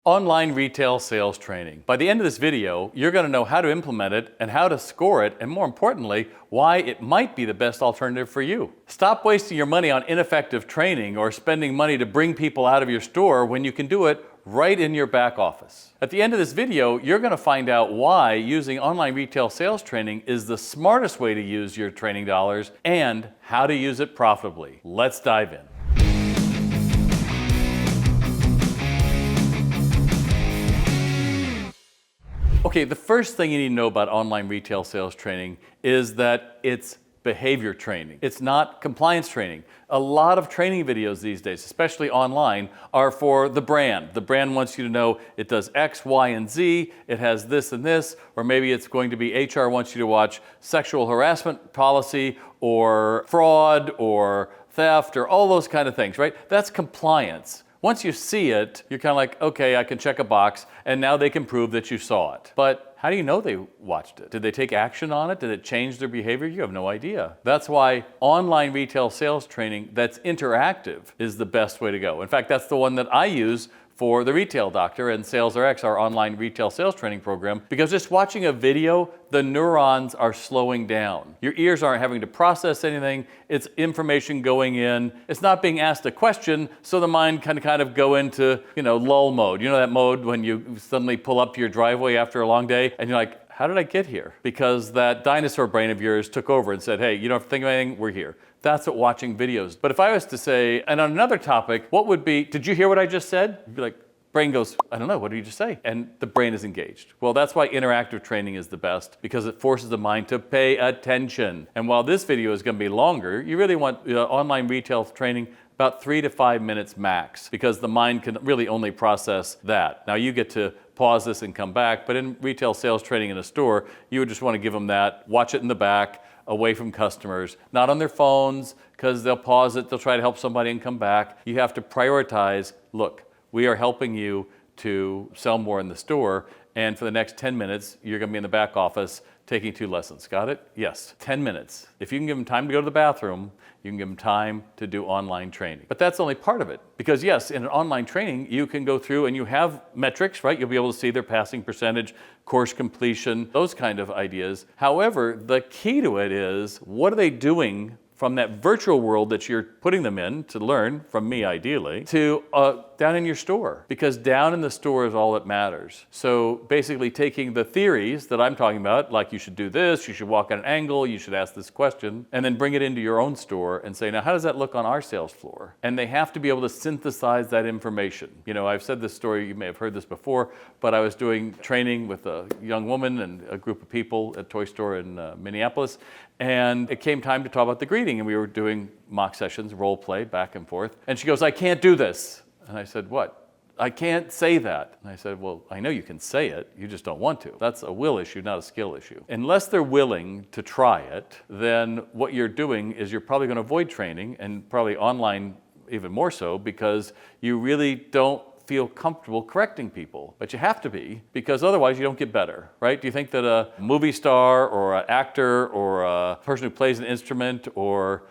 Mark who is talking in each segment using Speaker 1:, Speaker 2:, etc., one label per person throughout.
Speaker 1: Online retail sales training. By the end of this video, you're going to know how to implement it and how to score it, and more importantly, why it might be the best alternative for you. Stop wasting your money on ineffective training or spending money to bring people out of your store when you can do it right in your back office. At the end of this video, you're going to find out why using online retail sales training is the smartest way to use your training dollars and how to use it profitably. Let's dive in. Okay, the first thing you need to know about online retail sales training is that it's behavior training. It's not compliance training. A lot of training videos these days, especially online, are for the brand. The brand wants you to know it does X, Y, and Z, it has this and this, or maybe it's going to be HR wants you to watch sexual harassment policy or fraud or theft or all those kind of things, right? That's compliance. Once you see it, you're kind of like, okay, I can check a box, and now they can prove that you saw it. But how do you know they watched it? Did they take action on it? Did it change their behavior? You have no idea. That's why online retail sales training that's interactive is the best way to go. In fact, that's the one that I use for the Retail Doctor and SalesRX, our online retail sales training program, because just watching a video, the neurons are slowing down. Your ears aren't having to process anything. It's information going in. It's not being asked a question, so the mind can kind of go into, lull mode. You know that mode when you suddenly pull up to your driveway after a long day and you're like, how did I get here? Because that dinosaur brain of yours took over and said, hey, you don't have to think of anything, we're here. That's what watching videos. But if I was to say, and on another topic, what would be, did you hear what I just said? You'd be like, brain goes, I don't know, what did you just say? And the brain is engaged. Well, that's why interactive training is the best, because it forces the mind to pay attention. And while this video is going to be longer, you really want online retail training about 3 to 5 minutes max, because the mind can really only process that. Now you get to pause this and come back, but in retail sales training in a store, you would just want to give them that, watch it in the back, away from customers, not on their phones, because they'll pause it, they'll try to help somebody and come back. You have to prioritize, look, we are helping you to sell more in the store, and for the next 10 minutes, you're going to be in the back office taking 2 lessons. Got it? Yes, 10 minutes. If you can give them time to go to the bathroom, you can give them time to do online training. But that's only part of it. Because yes, in an online training, you can go through and you have metrics, right? You'll be able to see their passing percentage, course completion, those kind of ideas. However, the key to it is, what are they doing from that virtual world that you're putting them in to learn, from me ideally, to down in your store, because down in the store is all that matters. So basically taking the theories that I'm talking about, like you should do this, you should walk at an angle, you should ask this question, and then bring it into your own store and say, now how does that look on our sales floor? And they have to be able to synthesize that information. I've said this story, you may have heard this before, but I was doing training with a young woman and a group of people at a toy store in Minneapolis, and it came time to talk about the greeting, and we were doing mock sessions, role play, back and forth. And she goes, I can't do this. And I said, what? I can't say that. And I said, well, I know you can say it, you just don't want to. That's a will issue, not a skill issue. Unless they're willing to try it, then what you're doing is you're probably going to avoid training, and probably online even more so, because you really don't feel comfortable correcting people. But you have to be, because otherwise you don't get better, right? Do you think that a movie star or an actor or a person who plays an instrument or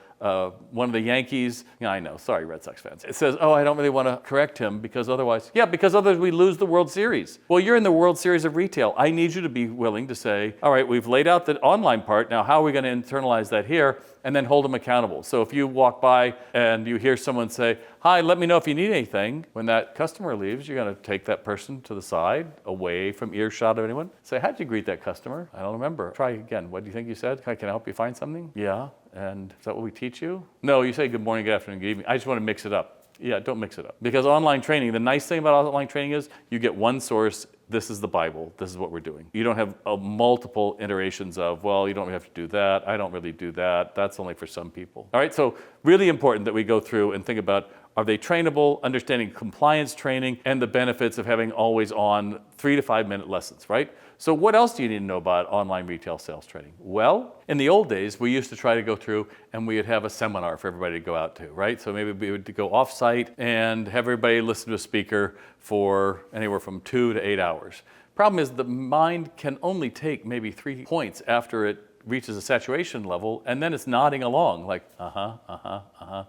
Speaker 1: one of the Yankees, I know, sorry Red Sox fans, it says, oh, I don't really want to correct him because otherwise we lose the World Series. Well, you're in the World Series of retail. I need you to be willing to say, all right, we've laid out the online part, now how are we going to internalize that here, and then hold them accountable. So if you walk by and you hear someone say, hi, let me know if you need anything, when that customer leaves, you're going to take that person to the side, away from earshot of anyone. Say, how'd you greet that customer? I don't remember. Try again. What do you think you said? Can I help you find something? Yeah. And is that what we teach you? No, you say good morning, good afternoon, good evening. I just want to mix it up. Yeah, don't mix it up. Because online training, the nice thing about online training is you get one source. This is the Bible. This is what we're doing. You don't have multiple iterations of, well, you don't have to do that. I don't really do that. That's only for some people. All right, so really important that we go through and think about, are they trainable, understanding compliance training, and the benefits of having always on 3 to 5 minute lessons, right? So what else do you need to know about online retail sales training? Well, in the old days, we used to try to go through and we would have a seminar for everybody to go out to, right? So maybe we would go off-site and have everybody listen to a speaker for anywhere from 2 to 8 hours. Problem is the mind can only take maybe 3 points after it reaches a saturation level, and then it's nodding along like,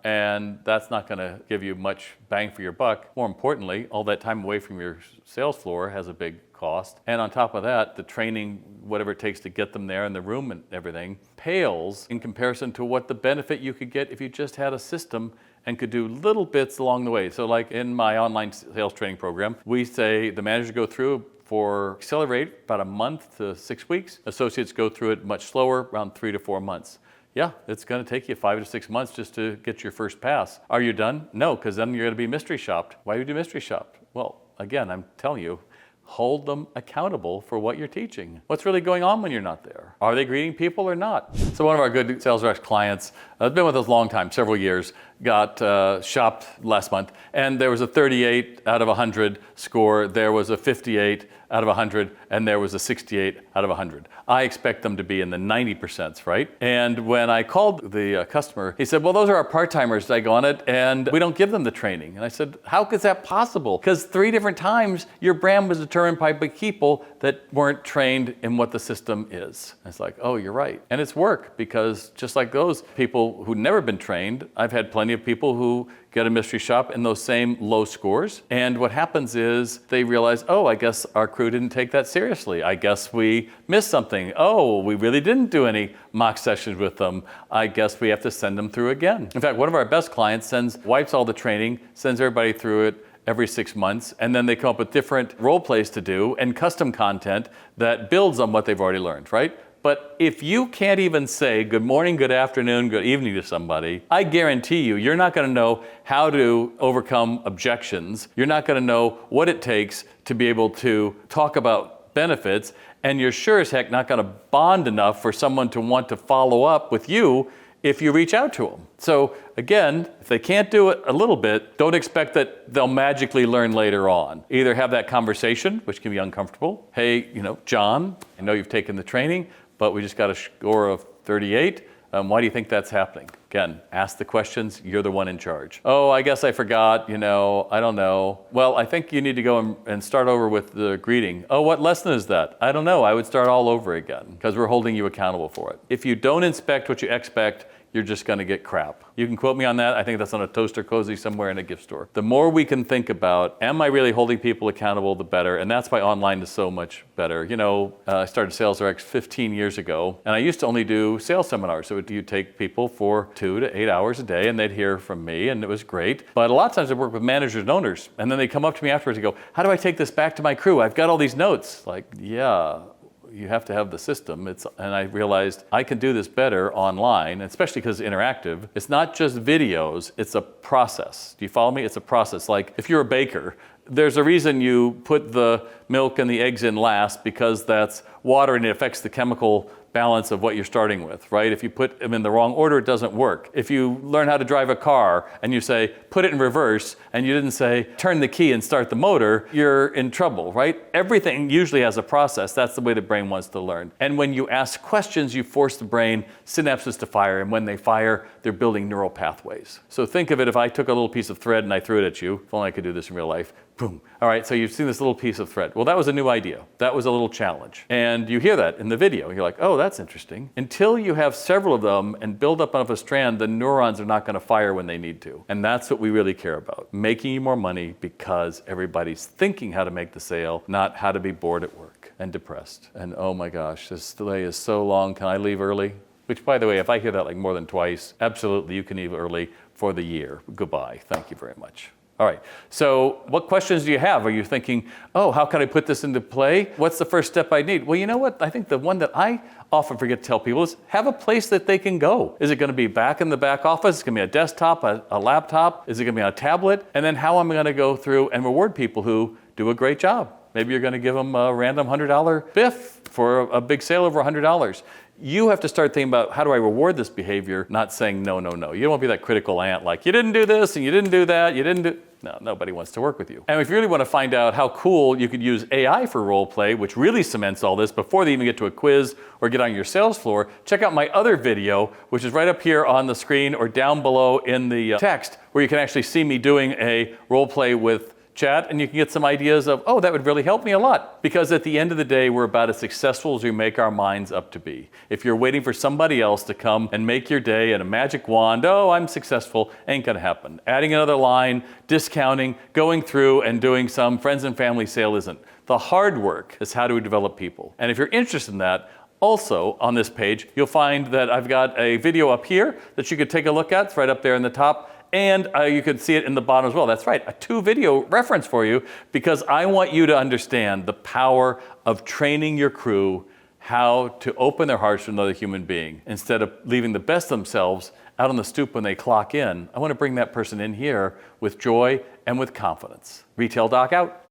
Speaker 1: and that's not gonna give you much bang for your buck. More importantly, all that time away from your sales floor has a big cost. And on top of that, the training, whatever it takes to get them there in the room and everything, pales in comparison to what the benefit you could get if you just had a system and could do little bits along the way. So like in my online sales training program, we say the managers go through for accelerate about a month to 6 weeks. Associates go through it much slower, around 3 to 4 months. Yeah, it's going to take you 5 to 6 months just to get your first pass. Are you done? No, because then you're going to be mystery shopped. Why do you do mystery shopped? Well, again, I'm telling you, hold them accountable for what you're teaching. What's really going on when you're not there? Are they greeting people or not? So one of our good SalesRX clients, has been with us a long time, several years, got shopped last month, and there was a 38 out of 100 score, there was a 58 out of 100, and there was a 68 out of 100. I expect them to be in the 90%, right? And when I called the customer, he said, well, those are our part-timers that go on it, and we don't give them the training. And I said, how is that possible? Because 3 different times your brand was determined by people that weren't trained in what the system is. And it's like, oh, you're right. And it's work, because just like those people who've never been trained, I've had plenty of people who get a mystery shop in those same low scores. And what happens is they realize, oh, I guess our crew didn't take that seriously. I guess we missed something. Oh, we really didn't do any mock sessions with them. I guess we have to send them through again. In fact, one of our best clients wipes all the training, sends everybody through it every 6 months, and then they come up with different role plays to do and custom content that builds on what they've already learned, right? But if you can't even say good morning, good afternoon, good evening to somebody, I guarantee you're not going to know how to overcome objections. You're not going to know what it takes to be able to talk about benefits, and you're sure as heck not going to bond enough for someone to want to follow up with you if you reach out to them. So again, if they can't do it a little bit, don't expect that they'll magically learn later on. Either have that conversation, which can be uncomfortable. Hey, John, I know you've taken the training, but we just got a score of 38. Why do you think that's happening? Again, ask the questions. You're the one in charge. Oh, I guess I forgot, I don't know. Well, I think you need to go and start over with the greeting. Oh, what lesson is that? I don't know. I would start all over again, because we're holding you accountable for it. If you don't inspect what you expect, you're just going to get crap. You can quote me on that. I think that's on a toaster cozy somewhere in a gift store. The more we can think about, am I really holding people accountable, the better. And that's why online is so much better. I started SalesRX 15 years ago, and I used to only do sales seminars. So you'd take people for 2 to 8 hours a day, and they'd hear from me, and it was great. But a lot of times I work with managers and owners, and then they come up to me afterwards and go, how do I take this back to my crew? I've got all these notes. Like, yeah. You have to have the system. And I realized I can do this better online, especially because it's interactive. It's not just videos, it's a process. Do you follow me? It's a process. Like if you're a baker, there's a reason you put the milk and the eggs in last, because that's water and it affects the chemical balance of what you're starting with, right? If you put them in the wrong order, it doesn't work. If you learn how to drive a car and you say, put it in reverse, and you didn't say, turn the key and start the motor, you're in trouble, right? Everything usually has a process. That's the way the brain wants to learn. And when you ask questions, you force the brain synapses to fire. And when they fire, they're building neural pathways. So think of it, if I took a little piece of thread and I threw it at you, if only I could do this in real life, boom. All right, so you've seen this little piece of thread. Well, that was a new idea. That was a little challenge. And you hear that in the video. You're like, oh, that's interesting. Until you have several of them and build up enough a strand, the neurons are not going to fire when they need to. And that's what we really care about. Making you more money because everybody's thinking how to make the sale, not how to be bored at work and depressed. And oh my gosh, this delay is so long. Can I leave early? Which, by the way, if I hear that like more than twice, absolutely, you can leave early for the year. Goodbye. Thank you very much. All right, so what questions do you have? Are you thinking, oh, how can I put this into play? What's the first step I need? Well, you know what? I think the one that I often forget to tell people is have a place that they can go. Is it going to be back in the back office? Is it going to be a desktop, a laptop? Is it going to be on a tablet? And then how am I going to go through and reward people who do a great job? Maybe you're going to give them a random $100 biff for a big sale over $100. You have to start thinking about, how do I reward this behavior, not saying no, no, no. You don't want to be that critical aunt like, you didn't do this and you didn't do that, you didn't do... No, nobody wants to work with you. And if you really want to find out how cool you could use AI for role play, which really cements all this before they even get to a quiz or get on your sales floor, check out my other video, which is right up here on the screen or down below in the text, where you can actually see me doing a role play with chat and you can get some ideas of, oh, that would really help me a lot. Because at the end of the day, we're about as successful as we make our minds up to be. If you're waiting for somebody else to come and make your day and a magic wand, oh, I'm successful, ain't gonna happen. Adding another line, discounting, going through and doing some friends and family sale isn't. The hard work is how do we develop people. And if you're interested in that, also on this page, you'll find that I've got a video up here that you could take a look at. It's right up there in the top. And you can see it in the bottom as well. That's right, a 2-video reference for you, because I want you to understand the power of training your crew how to open their hearts to another human being. Instead of leaving the best themselves out on the stoop when they clock in, I want to bring that person in here with joy and with confidence. Retail Doc out.